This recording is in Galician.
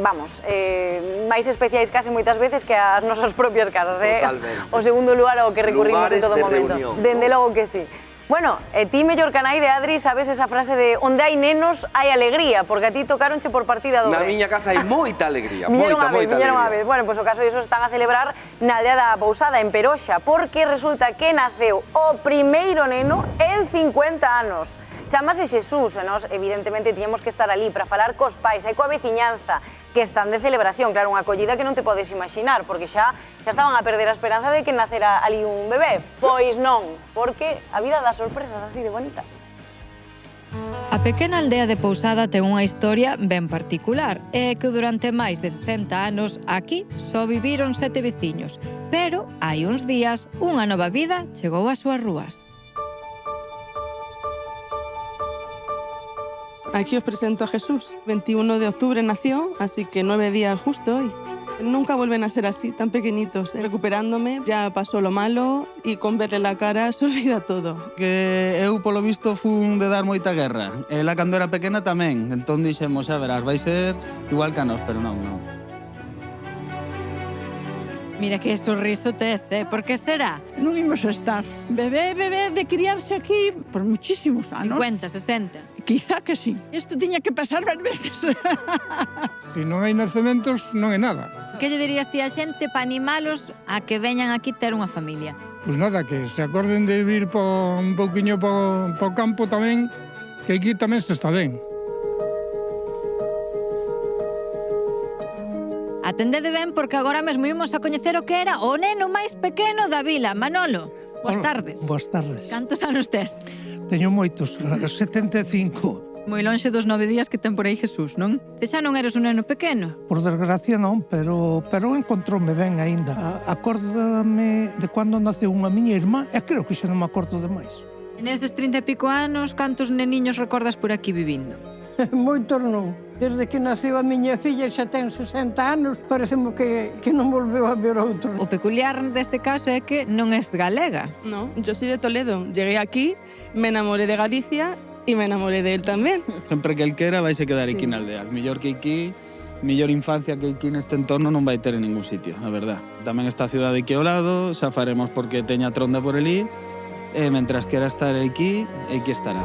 vamos, máis especiais case moitas veces que as nosas propias casas, Totalmente. O segundo lugar ao que recurrimos en todo momento. Reunión. Dende logo que sí. Bueno, ti mellor que a nai de Adri sabes esa frase de onde hai nenos hai alegría, porque a ti tocaronche por partida dobre. Na miña casa hai moita alegría, Viñeron moita unha alegría. vez. Bueno, pois o caso diso están a celebrar na aldea da Pousada, en Peroxa, porque resulta que naceu o primeiro neno en 50 anos. Chamase Xesús, e nós evidentemente tiñamos que estar ali para falar cos pais e coa veciñanza, que están de celebración, claro, unha acollida que non te podes imaginar, porque xa estaban a perder a esperanza de que nacera ali un bebé. Pois non, porque a vida dá sorpresas así de bonitas. A pequena aldea de Pousada ten unha historia ben particular, e que durante máis de 60 anos aquí só viviron 7 veciños, pero hai uns días unha nova vida chegou ás súas rúas. Aquí os presento a Jesús. 21 de octubre nació, así que 9 días justo hoy. Nunca vuelven a ser así, tan pequeñitos. Recuperándome, ya pasó lo malo y con verle la cara se olvida todo. Que eu, polo visto, fun de dar moita guerra. Ela, cando era pequena, tamén. Entón dixemos, xa verás, vai ser igual que a nós, pero non. Mira que sorriso tes, Por que será? Non imos a estar. Bebé de criarse aquí por muchísimos anos. 50, 60. Quizá que sí. Isto tiña que pasar varias veces. Se non hai nacementos, non é nada. Que lle dirías ti a xente para animalos a que veñan aquí ter unha familia? Pois nada, que se acorden de vir un pouquiño po campo tamén, que aquí tamén se está ben. Atendede ben porque agora mesmo imos a coñecer o que era o neno máis pequeno da vila, Manolo. Boas tardes. Boas tardes. Cantos anos tes? Teño moitos, 75. Moi lonxe dos 9 días que ten por aí Jesús, non? Te xa non eres un neno pequeno? Por desgracia non, pero encontroume ben aínda. Acórdame de cando naceu unha miña irmá e creo que xa non me acordo de máis. Neses 30 e pico anos, cantos neniños recordas por aquí vivindo? Moitos non. Desde que naceu a miña filla xa ten 60 anos, parecemos que non volveu a ver outro. O peculiar deste caso é que non és galega. No, yo soy de Toledo. Llegué aquí, me enamoré de Galicia y me enamoré de él tamén. Sempre que el quera, vaise quedar aquí na aldea. Mellor que aquí, mellor infancia que aquí neste entorno non vai ter en ningún sitio, a verdad. Tamén está a cidade aquí ao lado, xa faremos porque teña tronda por elí, e mentras quera estar aquí estará.